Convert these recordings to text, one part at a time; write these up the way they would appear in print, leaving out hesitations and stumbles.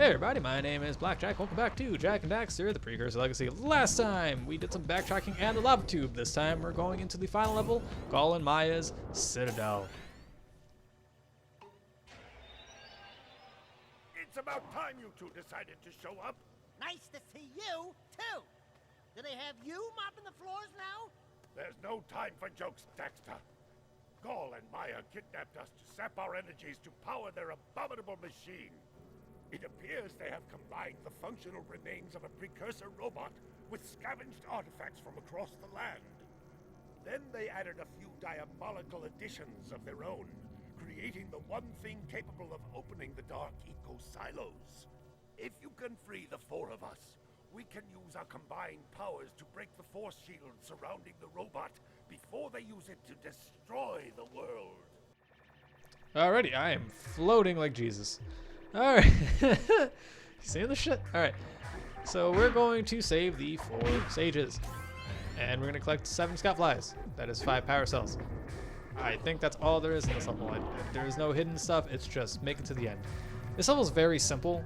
Hey everybody, my name is BlakJak. Welcome back to Jak and Daxter, the Precursor Legacy. Last time we did some backtracking and the lava tube. This time we're going into the final level, Gol and Maia's Citadel. It's about time you two decided to show up. Nice to see you, too. Do they have you mopping the floors now? There's no time for jokes, Daxter. Gol and Maia kidnapped us to sap our energies to power their abominable machine. It appears they have combined the functional remains of a Precursor robot with scavenged artifacts from across the land. Then they added a few diabolical additions of their own, creating the one thing capable of opening the dark eco-silos. If you can free the four of us, we can use our combined powers to break the force shield surrounding the robot before they use it to destroy the world. Alrighty, I am floating like Jesus. Alright. You seeing the shit? Alright. So we're going to save the 4 sages. And we're going to collect 7 scout flies. That is 5 power cells. I think that's all there is in this level. There is no hidden stuff. It's just make it to the end. This level is very simple.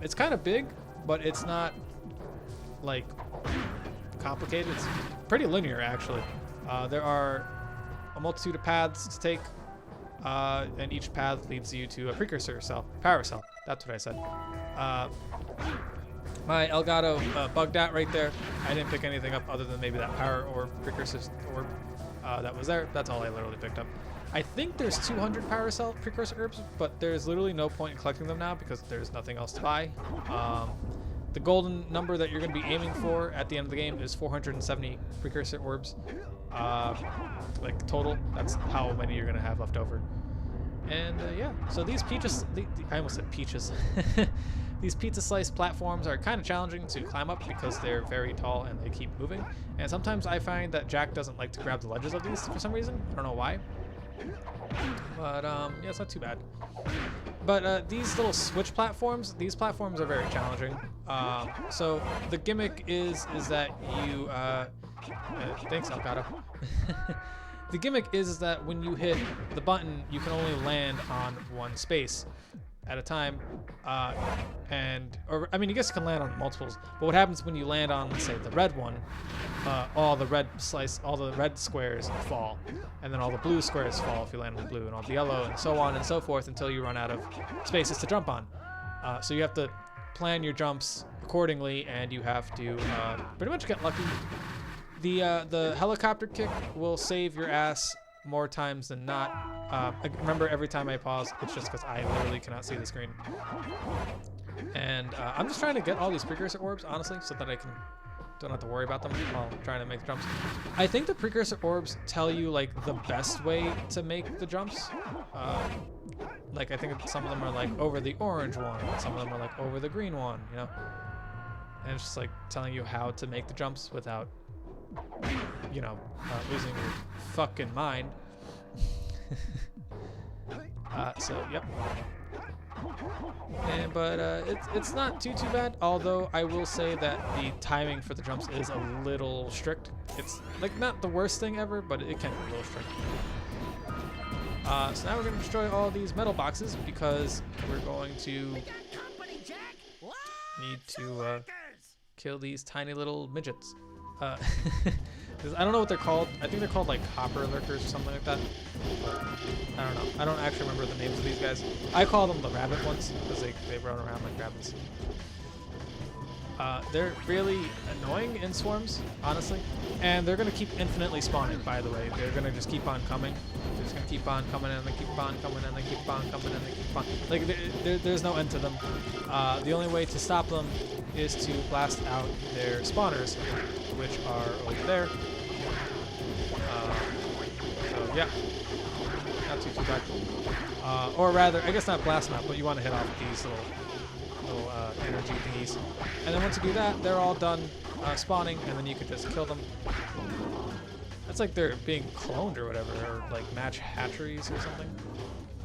It's kind of big, but it's not like complicated. It's pretty linear actually. There are a multitude of paths to take. And each path leads you to a Precursor cell, power cell. That's what I said. My Elgato bugged out right there. I didn't pick anything up other than maybe that power or Precursor orb that was there. That's all I literally picked up. I think there's 200 power cell Precursor herbs, but there's literally no point in collecting them now because there's nothing else to buy. The golden number that you're going to be aiming for at the end of the game is 470 Precursor orbs. Like total, that's how many you're going to have left over. And yeah, so these peaches, I almost said peaches. These pizza slice platforms are kind of challenging to climb up because they're very tall and they keep moving. And sometimes I find that Jak doesn't like to grab the ledges of these for some reason. I don't know why. But yeah, it's not too bad. But these little switch platforms, these platforms are very challenging. So the gimmick is that you, thanks Elgato. The gimmick is that when you hit the button, you can only land on one space at a time. Or I mean, I guess you can land on multiples, but what happens when you land on, let's say, the red one, all the red squares fall, and then all the blue squares fall if you land on the blue, and all the yellow, and so on and so forth until you run out of spaces to jump on. So you have to plan your jumps accordingly, and you have to pretty much get lucky. The helicopter kick will save your ass more times than not. Remember, every time I pause, it's just because I literally cannot see the screen. And I'm just trying to get all these Precursor orbs, honestly, so that I don't have to worry about them while trying to make the jumps. I think the Precursor orbs tell you like the best way to make the jumps. Like I think some of them are like over the orange one, and some of them are like over the green one, you know? And it's just like telling you how to make the jumps without, you know, losing your fucking mind. So yep. But it's not too bad, although I will say that the timing for the jumps is a little strict. It's like not the worst thing ever, but it can be a little strict. So now we're going to destroy all these metal boxes because we're going to need to kill these tiny little midgets. I don't know what they're called. I think they're called like hopper lurkers or something like that. But I don't know. I don't actually remember the names of these guys. I call them the rabbit ones because they run around like rabbits. They're really annoying in swarms, honestly. And they're going to keep infinitely spawning, by the way. They're going to just keep on coming. They're just going to keep on coming and they keep on coming and they keep on coming and they keep on. Like, there's no end to them. The only way to stop them is to blast out their spawners, which are over there. So yeah, not too bad. Or rather, I guess not blast them out, but you want to hit off these little energy thingies. And then once you do that, they're all done spawning, and then you can just kill them. That's like they're being cloned or whatever, or like match hatcheries or something.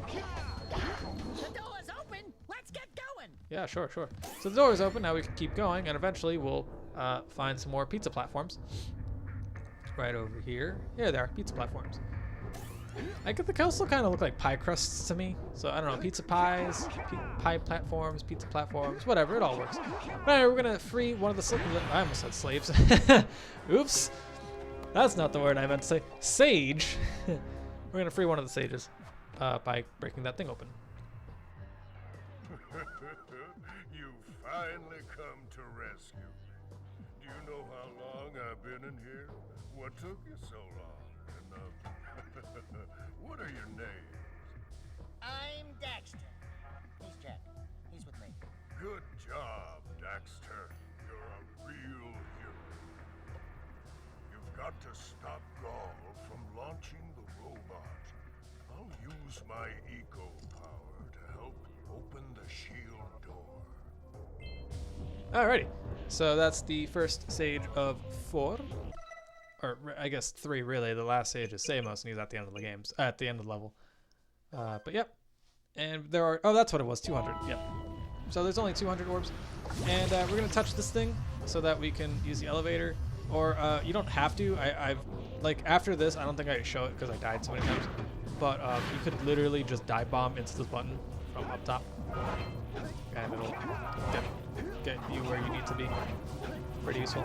The door is open. Let's get going. Yeah, sure. So the door is open. Now we can keep going, and eventually we'll find some more pizza platforms. Right over here. Here they are, pizza platforms. They also kind of look like pie crusts to me. So I don't know, pizza pies, pie platforms, pizza platforms, whatever. It all works. But anyway, we're gonna free one of the I almost said slaves. Oops, that's not the word I meant to say. Sage. We're gonna free one of the sages by breaking that thing open. You finally come to rescue me. Do you know how long I've been in here? What took you so long? And, what are your names? I'm Daxter. He's Jak. He's with me. Good job, Daxter. You're a real hero. You've got to stop Gol from launching the robot. I'll use my eco power to help open the shield door. Alrighty, so that's the first sage of 4, or I guess 3 really. The last sage is Samos, and he's at the end of the games, at the end of the level. But yep, and there are, oh, that's what it was, 200. Yep. So there's only 200 orbs, and we're gonna touch this thing so that we can use the elevator, or you don't have to. I've like after this, I don't think I show it because I died so many times, but you could literally just dive bomb into this button from up top, and it'll get you where you need to be. Pretty useful.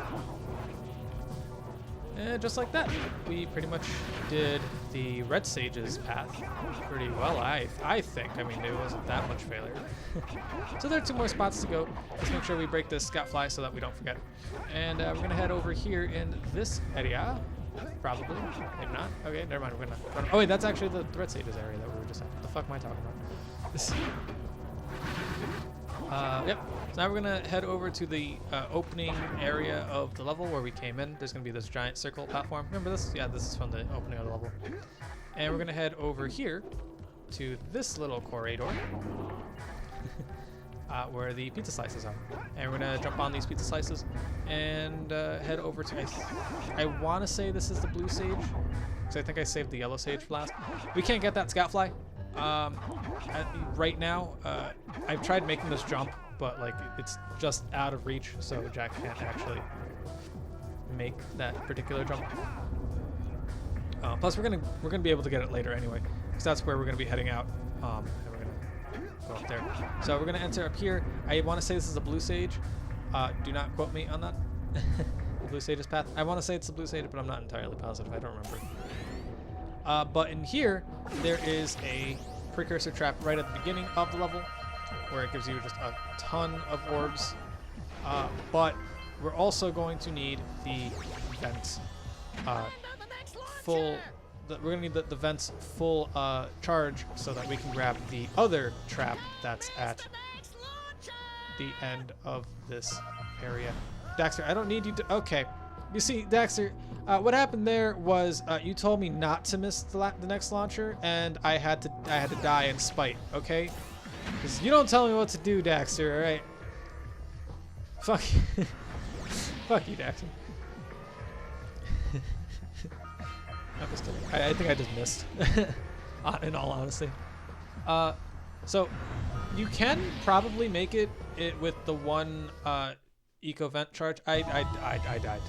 And just like that, we pretty much did the Red Sage's path pretty well, I think. I mean, it wasn't that much failure. So there are 2 more spots to go. Let's make sure we break this scout fly so that we don't forget. And we're gonna head over here in this area. Probably, maybe not. Okay, never mind. We're gonna. Oh wait, that's actually the Red Sage's area that we were just at. What the fuck am I talking about? This. Yep. So now we're gonna head over to the opening area of the level where we came in. There's gonna be this giant circle platform. Remember this? Yeah, this is from the opening of the level. And we're gonna head over here to this little corridor where the pizza slices are. And we're gonna jump on these pizza slices and head over to. I want to say this is the blue sage, because I think I saved the yellow sage for last. We can't get that scout fly. Right now, I've tried making this jump, but like it's just out of reach, so Jak can't actually make that particular jump. Plus, we're gonna be able to get it later anyway, because that's where we're gonna be heading out, and we're gonna go up there. So we're gonna enter up here. I want to say this is a blue sage. Do not quote me on that. The blue sage's path. I want to say it's the blue sage, but I'm not entirely positive. I don't remember. But in here, there is a precursor trap right at the beginning of the level, where it gives you just a ton of orbs. But we're also going to need the vents full. We're going to need the vents full charge so that we can grab the other trap that's at the end of this area. Daxter, I don't need you to. Okay. You see, Daxter, what happened there was you told me not to miss the next launcher, and I had to die in spite. Okay, because you don't tell me what to do, Daxter. All right. Fuck you. Fuck you, Daxter. I'm just kidding. I think I just missed. In all honesty. So you can probably make it with the one eco vent charge. I died.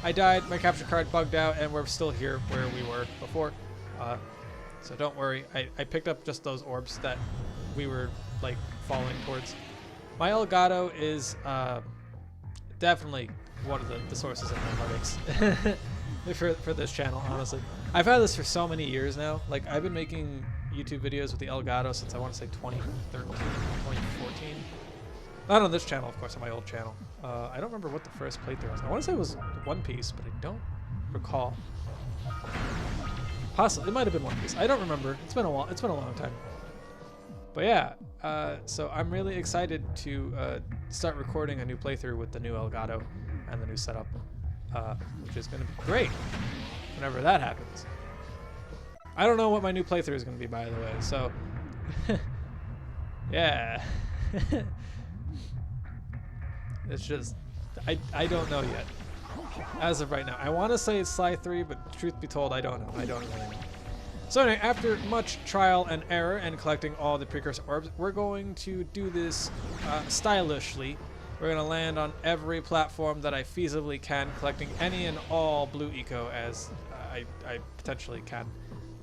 I died, my capture card bugged out, and we're still here where we were before. So don't worry, I picked up just those orbs that we were like falling towards. My Elgato is definitely one of the sources of my heartaches for this channel, honestly. I've had this for so many years now. Like, I've been making YouTube videos with the Elgato since I want to say 2013, 2014. Not on this channel, of course, on my old channel. I don't remember what the first playthrough was. I want to say it was One Piece, but I don't recall. Possibly, it might have been One Piece. I don't remember. It's been a while. It's been a long time. But yeah, so I'm really excited to start recording a new playthrough with the new Elgato and the new setup, which is going to be great whenever that happens. I don't know what my new playthrough is going to be, by the way. So, yeah. It's just, I don't know yet. As of right now. I want to say it's Sly 3, but truth be told, I don't know. I don't really know. So anyway, after much trial and error and collecting all the precursor orbs, we're going to do this stylishly. We're going to land on every platform that I feasibly can, collecting any and all blue eco as I potentially can.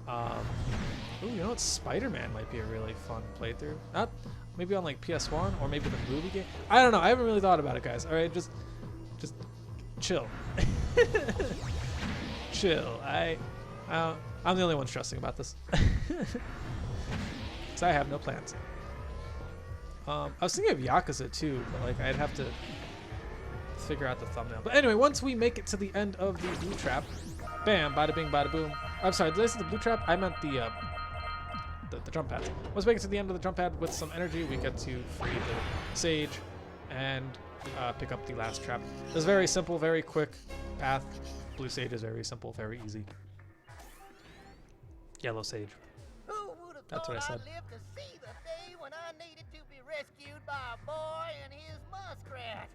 Ooh, you know what? Spider-Man might be a really fun playthrough. Not maybe on like PS1 or maybe the movie game. I don't know. I haven't really thought about it, guys. All right, just chill. Chill. I'm the only one stressing about this. Because I have no plans. I was thinking of Yakuza too, but like I'd have to figure out the thumbnail. But anyway, once we make it to the end of the blue trap, bam, bada bing, bada boom. I'm sorry, did I say the blue trap? I meant the jump pads. Once we get to the end of the jump pad with some energy, we get to free the sage and pick up the last trap. It's very simple, very quick path. Blue sage is very simple, very easy. Yellow sage. That's what I said. I'd live to see the day when I needed to be rescued by a boy and his muskrat.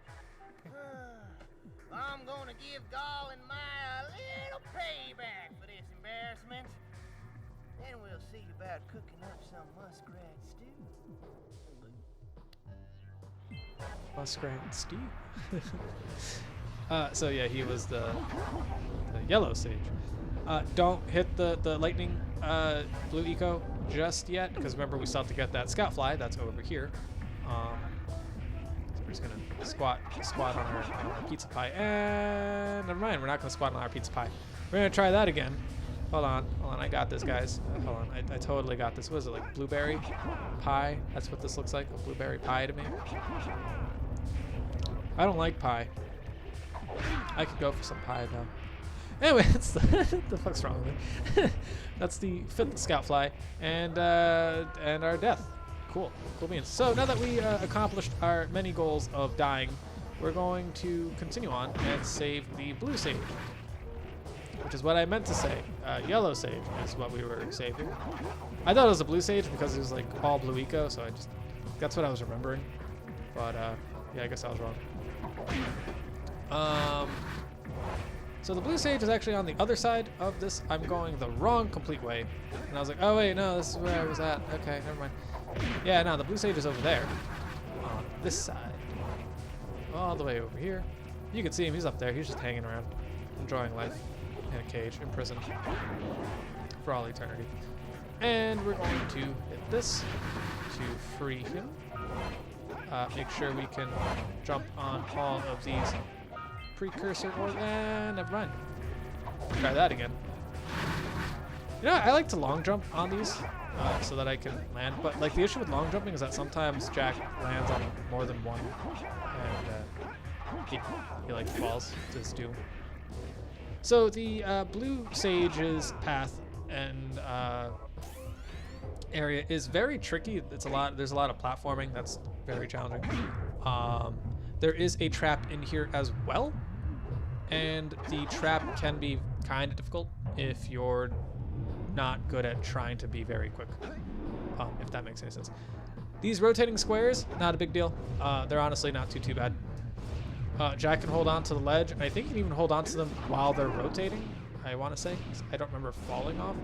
I'm gonna give Gol and Maia a little payback for this embarrassment. Then we'll see about cooking up some muskrat stew. Muskrat stew. So yeah, he was the yellow sage. Don't hit the lightning blue eco just yet, because remember we still have to get that scout fly that's over here. So we're just gonna squat on our pizza pie, and never mind, we're not gonna squat on our pizza pie. We're gonna try that again. Hold on, I got this, guys. Hold on, I totally got this. What is it, like blueberry pie? That's what this looks like, a blueberry pie to me. I don't like pie. I could go for some pie though. Anyway, that's the fuck's wrong with me? That's the 5th scout fly and our death. Cool beans. So now that we accomplished our many goals of dying, we're going to continue on and save the blue sage, which is what I meant to say. Yellow sage is what we were saving. I thought it was a blue sage because it was like all blue eco, so that's what I was remembering. But yeah, I guess I was wrong. So the blue sage is actually on the other side of this. I'm going the wrong complete way. And I was like, oh wait, no, this is where I was at. Okay, never mind. Yeah, no, the blue sage is over there. On this side. All the way over here. You can see him, he's up there. He's just hanging around, enjoying life in a cage, in prison, for all eternity. And we're going to hit this to free him. Make sure we can jump on all of these precursor orbs, and never mind. Try that again. You know, I like to long jump on these so that I can land, but like the issue with long jumping is that sometimes Jak lands on more than one, and he like falls to his doom. So the blue sage's path and area is very tricky. There's a lot of platforming that's very challenging. There is a trap in here as well, and the trap can be kind of difficult if you're not good at trying to be very quick, if that makes any sense. These rotating squares, not a big deal. They're honestly not too bad. Jak can hold on to the ledge, and I think you can even hold on to them while they're rotating, I want to say. I don't remember falling off.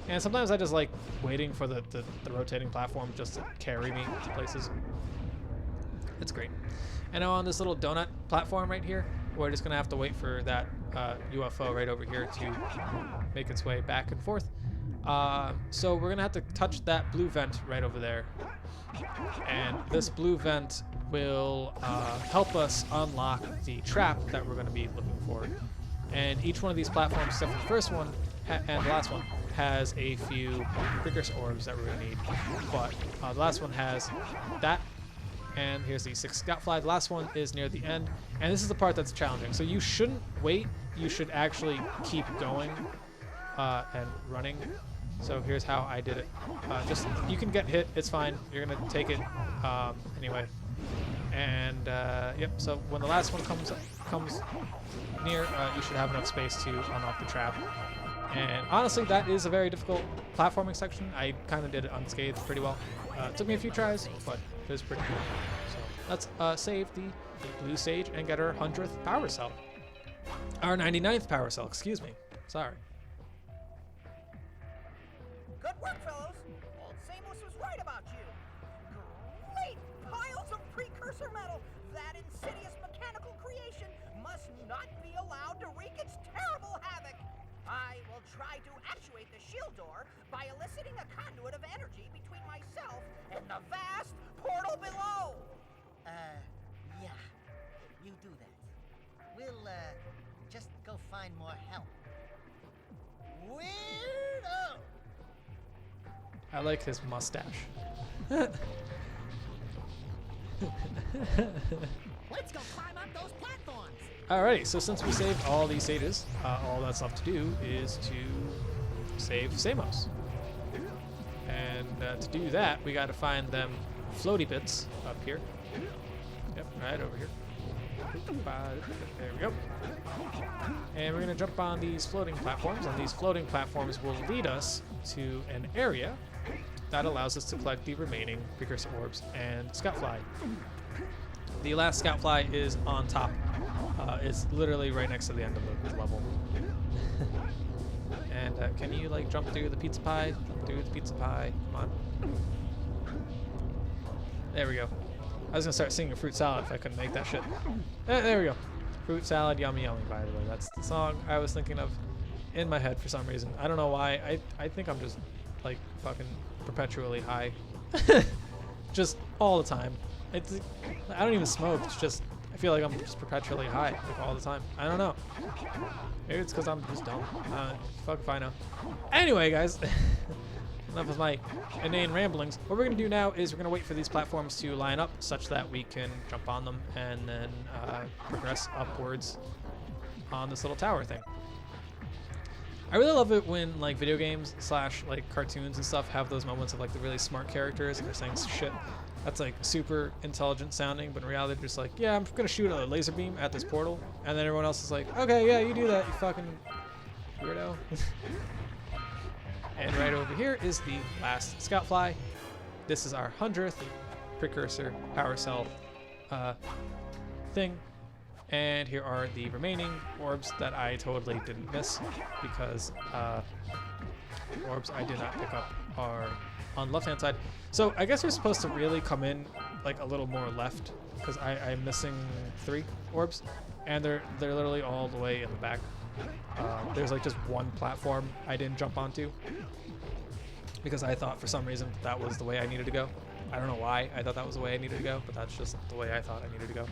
And sometimes I just like waiting for the rotating platform just to carry me to places. It's great. And now on this little donut platform right here, we're just gonna have to wait for that UFO right over here to make its way back and forth. So we're gonna have to touch that blue vent right over there. And this blue vent will help us unlock the trap that we're gonna be looking for. And each one of these platforms, except for the first one and the last one, has a few precursor orbs that we're gonna need. But the last one has that. And here's the 6 scout fly. The last one is near the end, and this is the part that's challenging. So you shouldn't wait. You should actually keep going and running. So here's how I did it. Just you can get hit. It's fine. You're gonna take it anyway. And yep. So when the last one comes near, you should have enough space to unlock the trap. And honestly, that is a very difficult platforming section. I kind of did it unscathed pretty well. It took me a few tries, but it was pretty cool. So let's save the blue sage and get our 100th power cell. Our 99th power cell, excuse me. Sorry. Good work, fellows. Old Samus was right about you. Great piles of precursor metal. That insidious mechanical creation must not be allowed to wreak its terrible havoc. I will try to actuate the shield door by eliciting a conduit of energy between myself and the vast portal below. Yeah. You do that. We'll, just go find more help. Weirdo! I like his mustache. Let's go climb up those platforms. Alrighty, so since we saved all these sages, all that's left to do is to save Samos. And to do that, we got to find them floaty bits up here. Yep, right over here. There we go. And we're going to jump on these floating platforms, and these floating platforms will lead us to an area that allows us to collect the remaining Precursor orbs and Scoutfly. The last Scoutfly is on top. It's literally right next to the end of the level. And can you like jump through the pizza pie? Jump through the pizza pie. Come on. There we go. I was gonna start singing Fruit Salad if I couldn't make that shit. There we go. Fruit Salad, yummy yummy, by the way. That's the song I was thinking of in my head for some reason. I don't know why. I think I'm just like fucking perpetually high. Just all the time. I don't even smoke. It's just I feel like I'm just perpetually high like all the time. I don't know. Maybe it's because I'm just dumb. Fuck if I know. Anyway, guys. Enough of my inane ramblings. What we're going to do now is we're going to wait for these platforms to line up such that we can jump on them and then progress upwards on this little tower thing. I really love it when like video games / like cartoons and stuff have those moments of like the really smart characters and they're saying shit that's like super intelligent sounding, but in reality they're just like, yeah, I'm going to shoot a laser beam at this portal, and then everyone else is like, okay, yeah, you do that, you fucking weirdo. And right over here is the last Scoutfly. This is our 100th Precursor power cell thing. And here are the remaining orbs that I totally didn't miss because orbs I did not pick up are on the left-hand side. So I guess we're supposed to really come in like a little more left because I'm missing 3 orbs, and they're literally all the way in the back. There's like just one platform I didn't jump onto because I thought for some reason that was the way I needed to go. I don't know why I thought that was the way I needed to go, but that's just the way I thought I needed to go.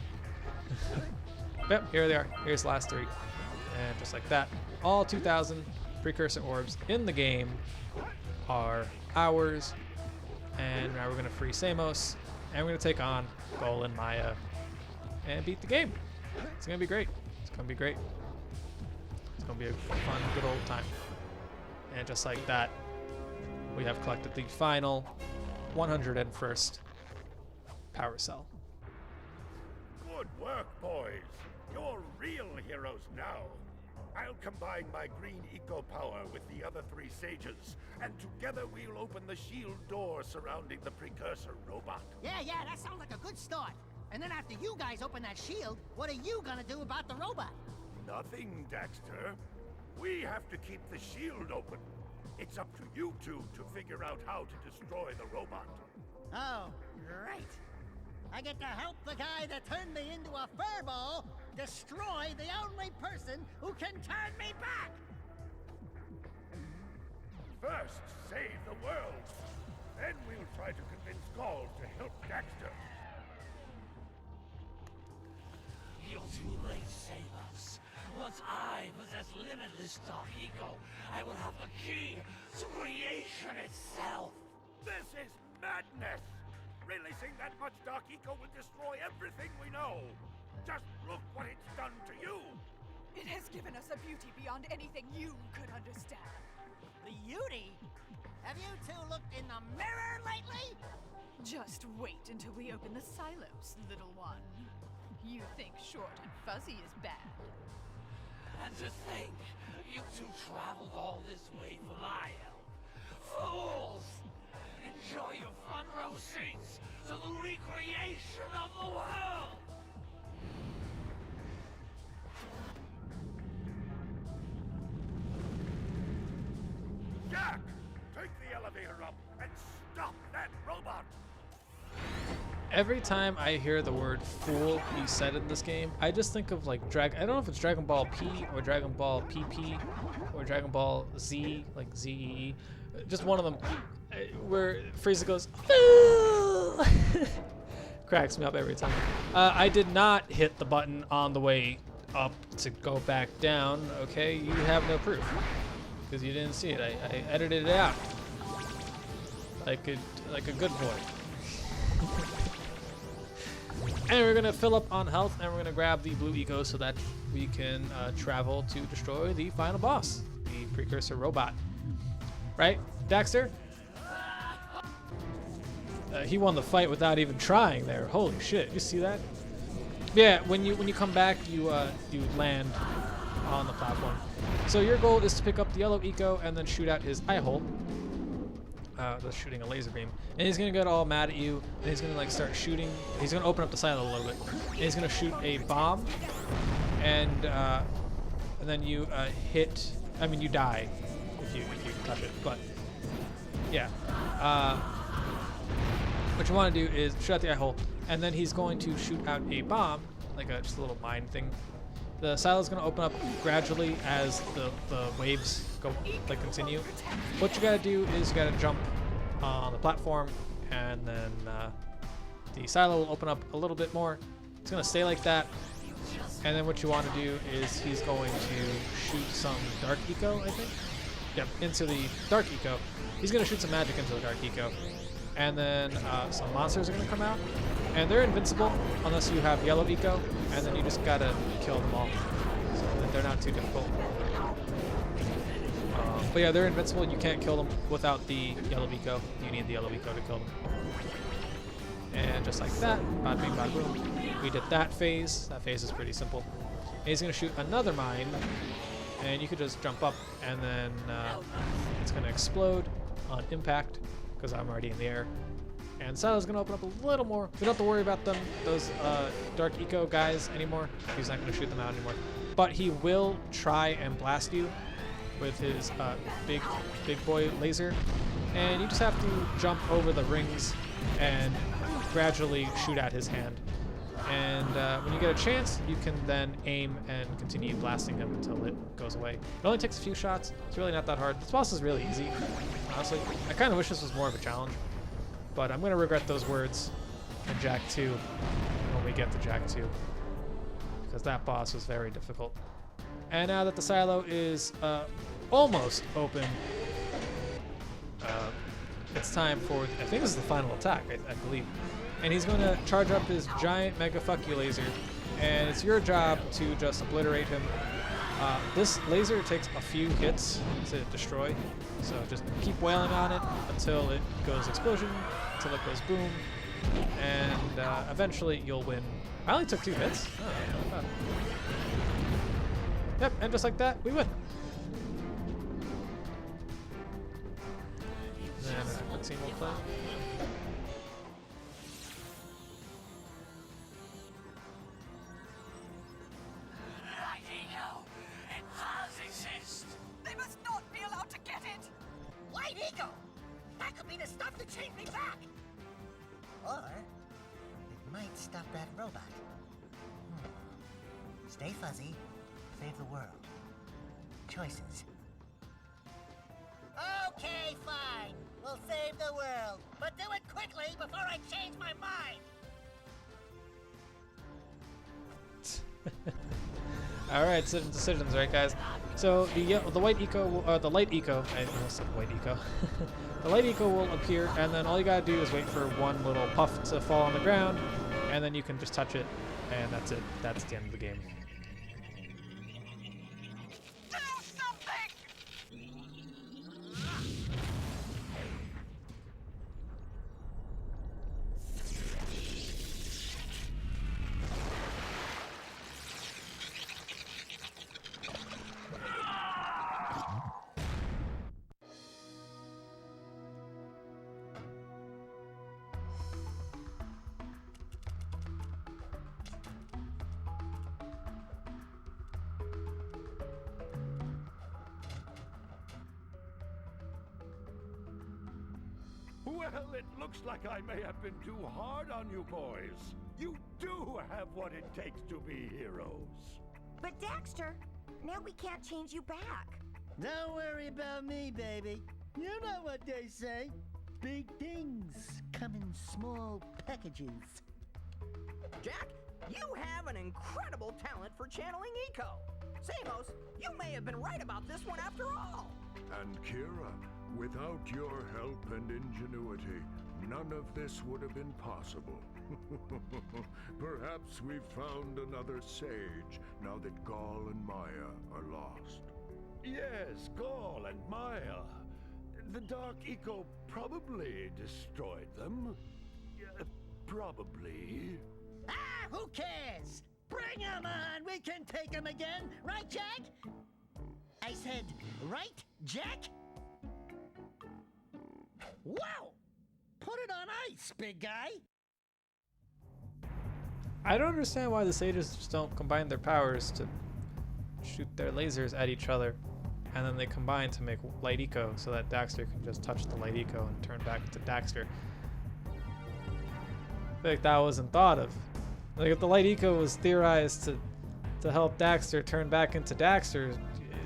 Yep, here they are. Here's the last 3. And just like that, all 2,000 Precursor orbs in the game are ours. And now we're going to free Samos, and we're going to take on Gol and Maia and beat the game. It's going to be great. It's going to be great. It's going to be a fun, good old time. And just like that, we have collected the final 101st power cell. Good work, boys. You're real heroes now. I'll combine my green eco power with the other 3 sages, and together we'll open the shield door surrounding the Precursor robot. Yeah, that sounds like a good start. And then after you guys open that shield, what are you gonna do about the robot? Nothing, Daxter. We have to keep the shield open. It's up to you 2 to figure out how to destroy the robot. Oh, right. I get to help the guy that turned me into a furball destroy the only person who can turn me back! First, save the world. Then we'll try to convince Gol to help Daxter. You're too late, Samos. Once I possess limitless dark eco, I will have the key to creation itself. This is madness! Releasing that much dark eco will destroy everything we know. Just look what it's done to you. It has given us a beauty beyond anything you could understand. Beauty? Have you 2 looked in the mirror lately? Just wait until we open the silos, little one. You think short and fuzzy is bad. And to think, you 2 traveled all this way for my help. Fools! Enjoy your front row seats to the recreation of the world! Jak, take the elevator up and stop that robot! Every time I hear the word fool be said in this game, I just think of like I don't know if it's Dragon Ball P or Dragon Ball PP or Dragon Ball Z, like ZEE. Just one of them where Frieza goes, fool! Cracks me up every time. I did not hit the button on the way up to go back down, okay? You have no proof because you didn't see it. I edited it out like a good boy. And we're gonna fill up on health, and we're gonna grab the blue eco so that we can travel to destroy the final boss, the Precursor robot. Right, Daxter? He won the fight without even trying there. Holy shit! You see that? Yeah. When you come back, you land on the platform. So your goal is to pick up the yellow eco and then shoot out his eye hole. That's shooting a laser beam, and he's gonna get all mad at you, and he's gonna like start shooting. He's gonna open up the silo a little bit, and he's gonna shoot a bomb, and then you hit. I mean, you die if you touch it, but yeah. What you want to do is shoot out the eye hole, and then he's going to shoot out a bomb, like just a little mine thing. The silo is going to open up gradually as the waves go, like, continue. What you got to do is you got to jump on the platform, and then the silo will open up a little bit more. It's going to stay like that, and then what you want to do is he's going to shoot some dark eco, I think. Yep, into the dark eco. He's going to shoot some magic into the dark eco, and then some monsters are going to come out, and they're invincible unless you have yellow eco, and then you just gotta kill them all. So they're not too difficult. But yeah, they're invincible. You can't kill them without the yellow eco. You need the yellow eco to kill them. And just like that, bada bing, bada boom. We did that phase. That phase is pretty simple. And he's gonna shoot another mine, and you could just jump up, and then it's gonna explode on impact because I'm already in the air. And Silo's gonna open up a little more. We don't have to worry about those dark eco guys anymore. He's not gonna shoot them out anymore. But he will try and blast you with his big boy laser. And you just have to jump over the rings and gradually shoot at his hand. And when you get a chance, you can then aim and continue blasting him until it goes away. It only takes a few shots. It's really not that hard. This boss is really easy, honestly. I kind of wish this was more of a challenge. But I'm going to regret those words in Jak 2 when we get to Jak 2. Because that boss was very difficult. And now that the silo is almost open, it's time for, I think this is the final attack, I believe. And he's going to charge up his giant mega fuck you laser. And it's your job to just obliterate him. This laser takes a few hits to destroy. So just keep wailing on it until it goes explosion, until it goes boom, and eventually you'll win. I only took 2 hits. Oh, not bad. Yep, and just like that, we win. Then a cutscene will play. They must not be allowed to get it! Light ego! That could be the stuff that changed me back! Or it might stop that robot. Stay fuzzy, save the world. Choices. Okay, fine. We'll save the world. But do it quickly before I change my mind! All right, decisions, right, guys? So the white eco, the light eco, I almost said white eco. The light eco will appear, and then all you gotta do is wait for one little puff to fall on the ground, and then you can just touch it, and that's it. That's the end of the game. Do something! Well, it looks like I may have been too hard on you boys. You do have what it takes to be heroes. But Daxter, now we can't change you back. Don't worry about me, baby. You know what they say. Big things come in small packages. Jak, you have an incredible talent for channeling eco. Samos, you may have been right about this one after all. And Kira, without your help and ingenuity, none of this would have been possible. Perhaps we've found another sage now that Gol and Maia are lost. Yes, Gol and Maia. The Dark Eco probably destroyed them. Probably. Ah, who cares? Bring 'em on! We can take 'em again, right, Jak? I said, right, Jak? Wow! Put it on ice, big guy! I don't understand why the sages just don't combine their powers to shoot their lasers at each other, and then they combine to make light eco so that Daxter can just touch the light eco and turn back into Daxter. I feel like that wasn't thought of. Like if the light eco was theorized to help Daxter turn back into Daxter,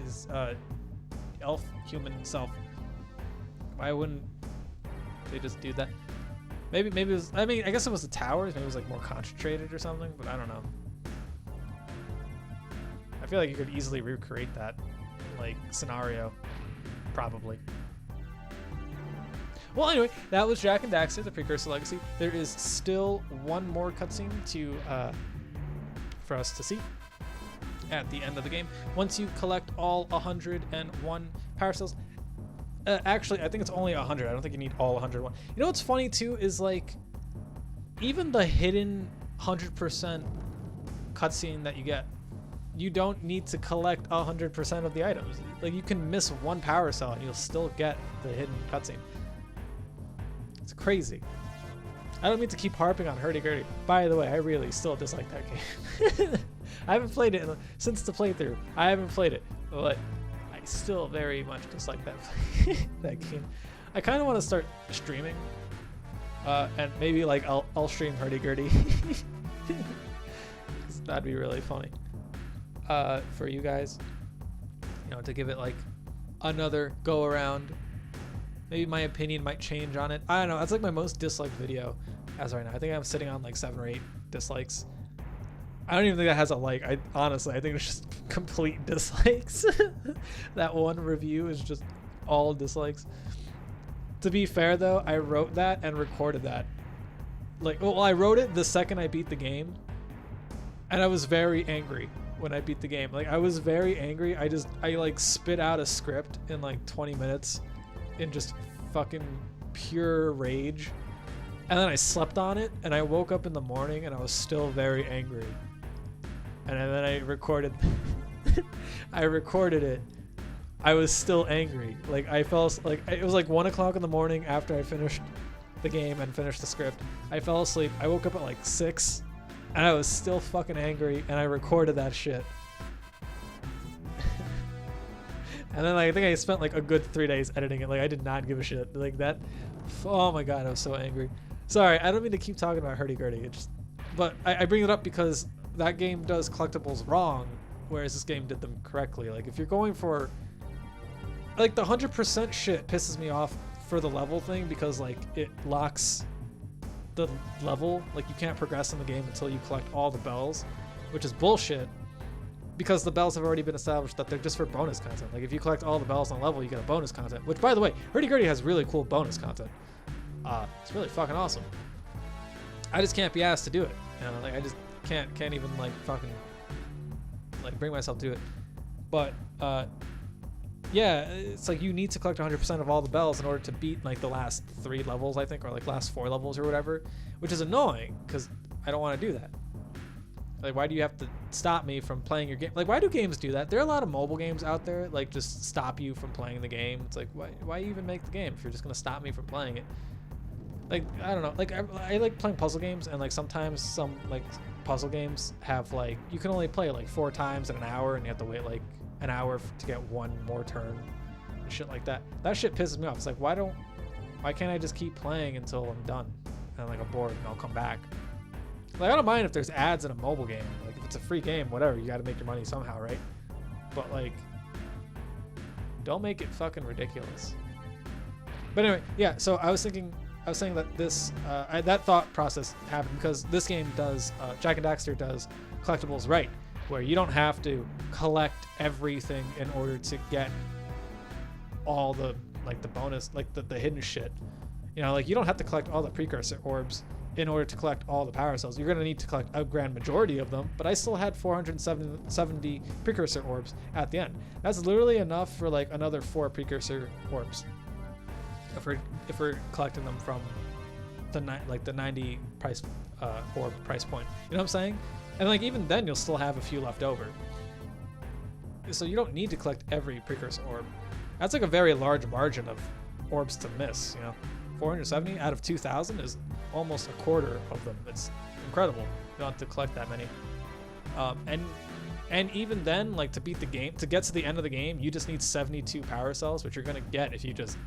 his elf human self, why wouldn't they just do that? Maybe it was, I mean, I guess it was the towers, maybe it was like more concentrated or something, but I don't know. I feel like you could easily recreate that like scenario, probably. Well, anyway, that was Jak and Daxter, the Precursor Legacy. There is still one more cutscene to for us to see at the end of the game. Once you collect all 101 power cells, actually, I think it's only 100. I don't think you need all 101. You know what's funny too is like, even the hidden 100% cutscene that you get, you don't need to collect 100% of the items. Like you can miss one power cell and you'll still get the hidden cutscene. It's crazy. I don't mean to keep harping on hurdy-gurdy. By the way, I really still dislike that game. I haven't played it since the playthrough. I haven't played it, but I still very much dislike that game. I kind of want to start streaming, and maybe like I'll stream hurdy-gurdy. That'd be really funny for you guys. You know, to give it like another go around. Maybe my opinion might change on it. I don't know. That's like my most disliked video as right now. I think I'm sitting on like 7 or 8 dislikes. I don't even think that has a like. Honestly, I think it's just complete dislikes. That one review is just all dislikes. To be fair though, I wrote that and recorded that. Like, well, I wrote it the second I beat the game, and I was very angry when I beat the game. Like, I was very angry. I like spit out a script in like 20 minutes in just fucking pure rage. And then I slept on it, and I woke up in the morning and I was still very angry. And then I recorded I recorded it. I was still angry. Like I felt like it was like 1 o'clock in the morning after I finished the game and finished the script. I fell asleep. I woke up at like 6 and I was still fucking angry, and I recorded that shit. And then like, I think I spent like a good 3 days editing it. Like I did not give a shit. Like that. Oh my god, I was so angry. Sorry, I don't mean to keep talking about hurdy-gurdy. But I bring it up because that game does collectibles wrong, whereas this game did them correctly. Like if you're going for like the 100% shit pisses me off for the level thing, because like it locks the level. Like you can't progress in the game until you collect all the bells, which is bullshit. Because the bells have already been established that they're just for bonus content. Like if you collect all the bells on a level, you get a bonus content. Which, by the way, hurdy-gurdy has really cool bonus content. It's really fucking awesome. I just can't be asked to do it. You know, like I just can't even like fucking like bring myself to do it. But yeah, it's like you need to collect 100% of all the bells in order to beat like the last 3 levels, I think, or like last 4 levels or whatever, which is annoying because I don't want to do that. Like, why do you have to stop me from playing your game? Like, why do games do that? There are a lot of mobile games out there, like, just stop you from playing the game. It's like, why even make the game if you're just going to stop me from playing it? Like, I don't know. Like, I like playing puzzle games, and, like, sometimes some, like, puzzle games have, like, you can only play, like, 4 times in an hour, and you have to wait, like, an hour to get 1 more turn and shit like that. That shit pisses me off. It's like, why don't Why can't I just keep playing until I'm done and like I'm bored and I'll come back? Like, I don't mind if there's ads in a mobile game. Like, if it's a free game, whatever, you got to make your money somehow, right? But like, don't make it fucking ridiculous. But anyway, yeah. So I was saying that this that thought process happened because this game does Jak and Daxter does collectibles right, where you don't have to collect everything in order to get all the like the bonus, like the hidden shit. You know, like you don't have to collect all the precursor orbs in order to collect all the power cells. You're going to need to collect a grand majority of them, but I still had 470 precursor orbs at the end. That's literally enough for like another 4 precursor orbs if we're collecting them from the 90 price orb price point. You know what I'm saying? And like even then you'll still have a few left over. So you don't need to collect every precursor orb. That's like a very large margin of orbs to miss, you know. 470 out of 2,000 is almost a quarter of them. It's incredible. You don't have to collect that many. And even then, like to beat the game, to get to the end of the game, you just need 72 power cells, which you're gonna get if you just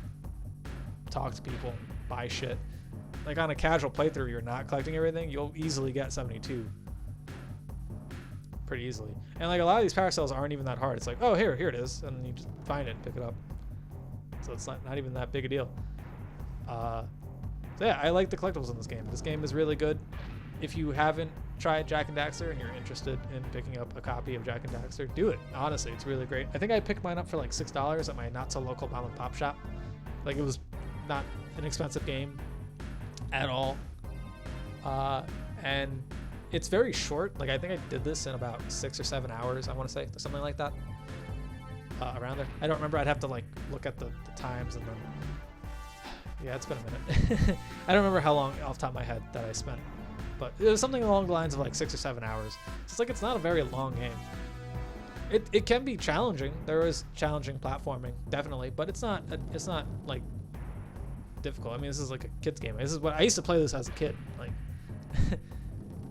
talk to people, buy shit. Like on a casual playthrough, you're not collecting everything, you'll easily get 72. Pretty easily. And like a lot of these power cells aren't even that hard. It's like, oh, here it is, and you just find it and pick it up. So it's not even that big a deal. So yeah, I like the collectibles in this game. This game is really good. If you haven't tried Jak and Daxter and you're interested in picking up a copy of Jak and Daxter, do it. Honestly, it's really great. I think I picked mine up for like $6 at my not so local mom and pop shop. Like it was not an expensive game at all. And it's very short. Like I think I did this in about 6 or 7 hours, I want to say, something like that. Around there. I don't remember. I'd have to like look at the times and then. Yeah, it's been a minute. I don't remember how long off the top of my head that I spent, but it was something along the lines of like 6 or 7 hours. It's like it's not a very long game. It can be challenging. There is challenging platforming, definitely, but it's not like difficult. I mean, this is like a kid's game. This is what I used to play this as a kid. Like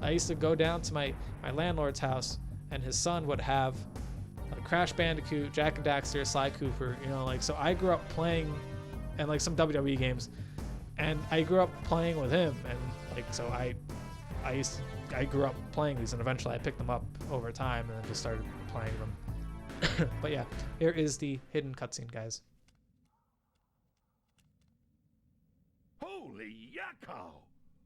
I used to go down to my landlord's house, and his son would have like Crash Bandicoot, Jak and Daxter, Sly Cooper. You know, like so I grew up playing. And like some WWE games, and I grew up playing with him, and like so I grew up playing these, and eventually I picked them up over time, and then just started playing them. But yeah, here is the hidden cutscene, guys. Holy yakko!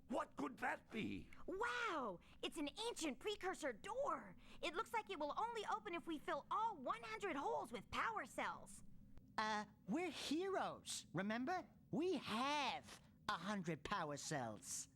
What could that be? Wow! It's an ancient precursor door. It looks like it will only open if we fill all 100 holes with power cells. We're heroes, remember? We have 100 power cells.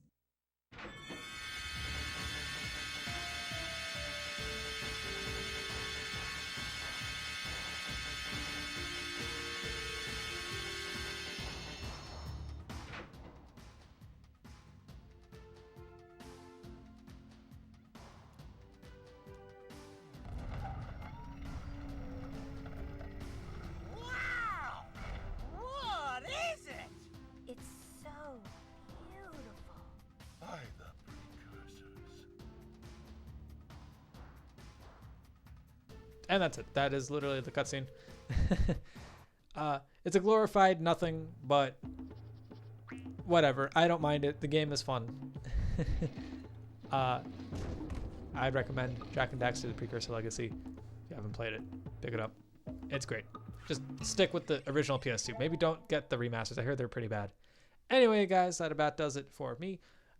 It's so beautiful. By the precursors. And that's it. That is literally the cutscene. It's a glorified nothing, but whatever. I don't mind it. The game is fun. I'd recommend Jak and Daxter: The Precursor Legacy. If you haven't played it, pick it up. It's great. Just stick with the original PS2. Maybe don't get the remasters. I heard they're pretty bad. Anyway, guys, that about does it for me.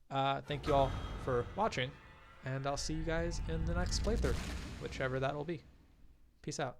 Thank you all for watching, and I'll see you guys in the next playthrough, whichever that will be. Peace out.